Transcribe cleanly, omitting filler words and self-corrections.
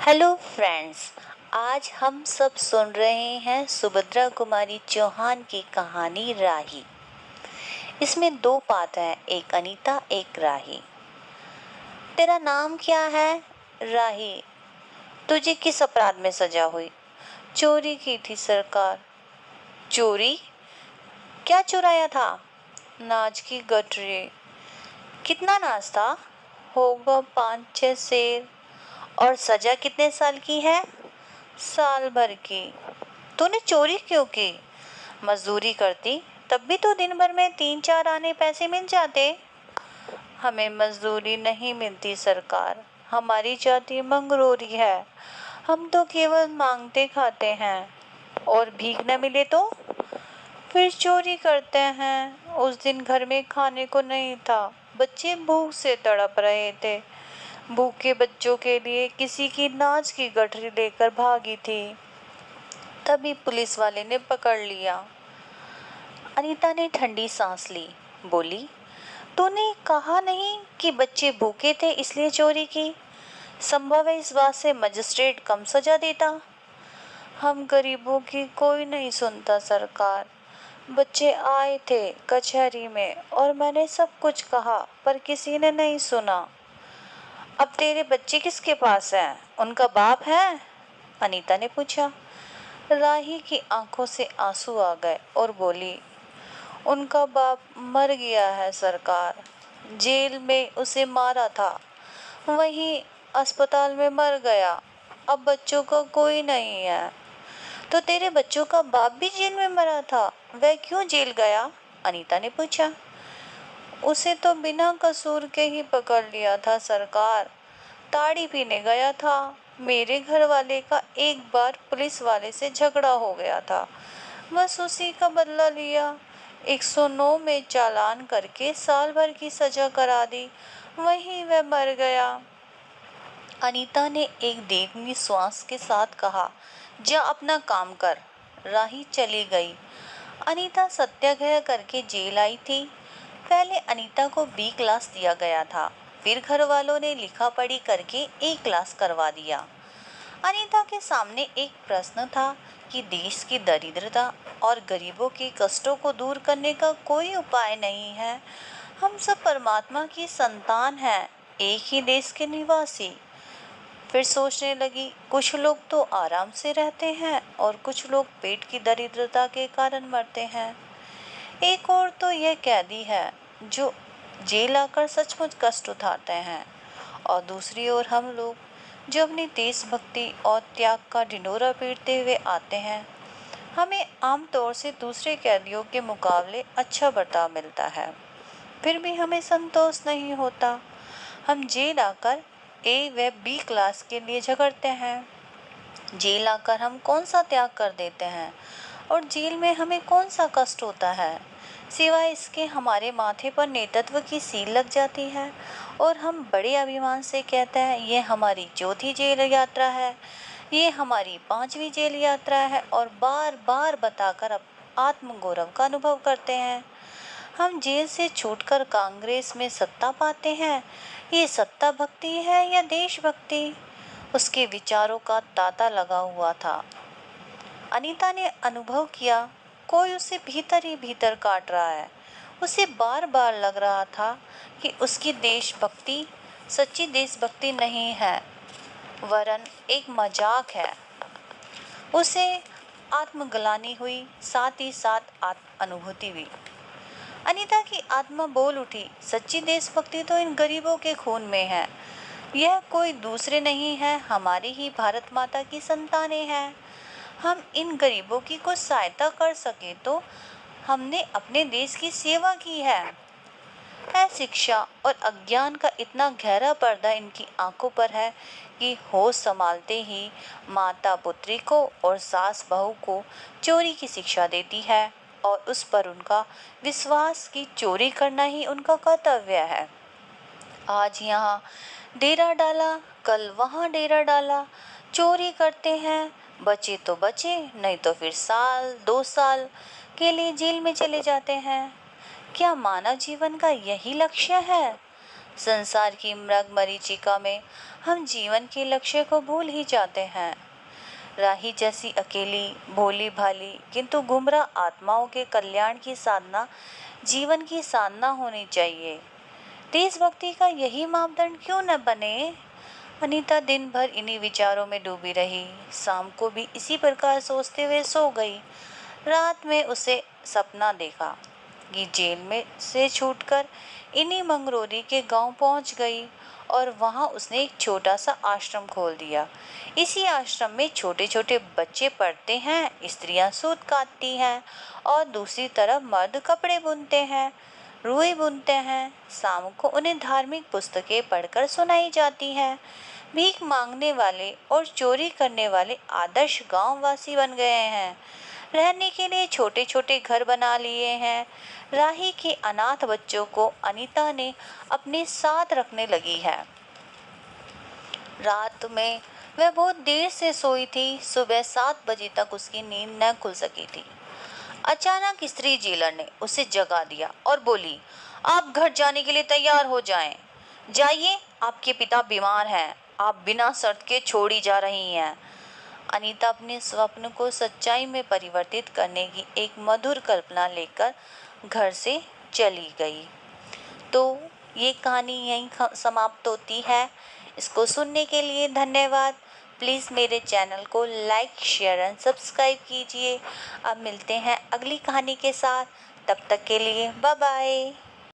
Hello friends. आज हम सब सुन रहे हैं सुभद्रा कुमारी चौहान की कहानी राही। इसमें दो पात्र हैं, एक अनीता एक राही। तेरा नाम क्या है? राही। तुझे किस अपराध में सजा हुई? चोरी की थी सरकार। चोरी? क्या चुराया था? नाच की गठरी। कितना नाच था? होगा 5-6 शेर। और सजा कितने साल की है? साल भर की। तूने चोरी क्यों की? मजदूरी करती तब भी तो दिन भर में 3-4 आने पैसे मिल जाते। हमें मजदूरी नहीं मिलती सरकार, हमारी जाति मंगरूरी है। हम तो केवल मांगते खाते हैं। और भीख न मिले तो फिर चोरी करते हैं। उस दिन घर में खाने को नहीं था, बच्चे भूख से तड़प रहे थे। भूखे बच्चों के लिए किसी की नाच की गठरी लेकर भागी थी, तभी पुलिस वाले ने पकड़ लिया। अनीता ने ठंडी सांस ली, बोली, तूने कहा नहीं कि बच्चे भूखे थे इसलिए चोरी की? संभव है इस बात से मजिस्ट्रेट कम सजा देता। हम गरीबों की कोई नहीं सुनता सरकार। बच्चे आए थे कचहरी में और मैंने सब कुछ कहा, पर किसी ने नहीं सुना। अब तेरे बच्चे किसके पास हैं? उनका बाप है? अनीता ने पूछा। राही की आंखों से आंसू आ गए और बोली, उनका बाप मर गया है सरकार। जेल में उसे मारा था, वहीं अस्पताल में मर गया। अब बच्चों का कोई नहीं है। तो तेरे बच्चों का बाप भी जेल में मरा था, वह क्यों जेल गया? अनीता ने पूछा। उसे तो बिना कसूर के ही पकड़ लिया था सरकार। ताड़ी पीने गया था। मेरे घर वाले का एक बार पुलिस वाले से झगड़ा हो गया था, बस उसी का बदला लिया। 109 में चालान करके साल भर की सजा करा दी, वहीं वह मर गया। अनीता ने एक दीर्घ श्वास के साथ कहा, जा अपना काम कर। राही चली गई। अनीता सत्याग्रह करके जेल आई थी। पहले अनीता को बी क्लास दिया गया था, फिर घर वालों ने लिखा पढ़ी करके ए क्लास करवा दिया। अनीता के सामने एक प्रश्न था कि देश की दरिद्रता और गरीबों के कष्टों को दूर करने का कोई उपाय नहीं है। हम सब परमात्मा की संतान हैं, एक ही देश के निवासी। फिर सोचने लगी, कुछ लोग तो आराम से रहते हैं और कुछ लोग पेट की दरिद्रता के कारण मरते हैं। एक और तो यह कैदी है जो जेल आकर सचमुच कष्ट उठाते हैं, और दूसरी ओर हम लोग जो अपनी देशभक्ति और त्याग का ढिंढोरा पीटते हुए आते हैं। हमें आमतौर से दूसरे कैदियों के मुकाबले अच्छा बर्ताव मिलता है, फिर भी हमें संतोष नहीं होता। हम जेल आकर ए व बी क्लास के लिए झगड़ते हैं। जेल आकर हम कौन सा त्याग कर देते हैं, और जेल में हमें कौन सा कष्ट होता है? सिवाय इसके हमारे माथे पर नेतृत्व की सील लग जाती है और हम बड़े अभिमान से कहते हैं, ये हमारी चौथी जेल यात्रा है, ये हमारी 5वीं जेल यात्रा है, और बार बार बताकर अब आत्मगौरव का अनुभव करते हैं। हम जेल से छूटकर कांग्रेस में सत्ता पाते हैं। ये सत्ता भक्ति है या देशभक्ति? उसके विचारों का तांता लगा हुआ था। अनीता ने अनुभव किया, कोई उसे भीतर ही भीतर काट रहा है। उसे बार बार लग रहा था कि उसकी देशभक्ति सच्ची देशभक्ति नहीं है, वरन एक मजाक है। उसे आत्मग्लानि हुई, साथ ही साथ आत्म अनुभूति हुई। अनीता की आत्मा बोल उठी, सच्ची देशभक्ति तो इन गरीबों के खून में है। यह कोई दूसरे नहीं है, हमारी ही भारत माता की संतानें हैं। हम इन गरीबों की कुछ सहायता कर सके तो हमने अपने देश की सेवा की है। शिक्षा और अज्ञान का इतना गहरा पर्दा इनकी आंखों पर है कि होश संभालते ही माता पुत्री को और सास बहू को चोरी की शिक्षा देती है, और उस पर उनका विश्वास कि चोरी करना ही उनका कर्तव्य है। आज यहाँ डेरा डाला, कल वहाँ डेरा डाला, चोरी करते हैं, बचे तो बचे, नहीं तो फिर साल 2 साल के लिए जेल में चले जाते हैं। क्या मानव जीवन का यही लक्ष्य है? संसार की मृग मरीचिका में हम जीवन के लक्ष्य को भूल ही जाते हैं। राही जैसी अकेली, भोली भाली किंतु गुमराह आत्माओं के कल्याण की साधना जीवन की साधना होनी चाहिए। देशभक्ति का यही मापदंड क्यों न बने? अनीता दिन भर इन्हीं विचारों में डूबी रही। शाम को भी इसी प्रकार सोचते हुए सो गई। रात में उसे सपना देखा कि जेल में से छूटकर इन्हीं मंगरोरी के गांव पहुंच गई और वहां उसने एक छोटा सा आश्रम खोल दिया। इसी आश्रम में छोटे छोटे बच्चे पढ़ते हैं, स्त्रियां सूत काटती हैं और दूसरी तरफ मर्द कपड़े बुनते हैं, रुई बुनते हैं। शाम को उन्हें धार्मिक पुस्तकें पढ़कर सुनाई जाती हैं। भीख मांगने वाले और चोरी करने वाले आदर्श गांववासी बन गए हैं। रहने के लिए छोटे छोटे घर बना लिए हैं। राही के अनाथ बच्चों को अनीता ने अपने साथ रखने लगी है। रात में वह बहुत देर से सोई थी। सुबह 7 बजे तक उसकी नींद न खुल सकी थी। अचानक स्त्री जेलर ने उसे जगा दिया और बोली, आप घर जाने के लिए तैयार हो जाएं। जाइए, आपके पिता बीमार हैं। आप बिना शर्त के छोड़ी जा रही हैं। अनीता अपने स्वप्न को सच्चाई में परिवर्तित करने की एक मधुर कल्पना लेकर घर से चली गई। तो ये कहानी यहीं समाप्त होती है। इसको सुनने के लिए धन्यवाद। प्लीज़ मेरे चैनल को लाइक, शेयर एंड सब्सक्राइब कीजिए। अब मिलते हैं अगली कहानी के साथ। तब तक के लिए बाय बाय।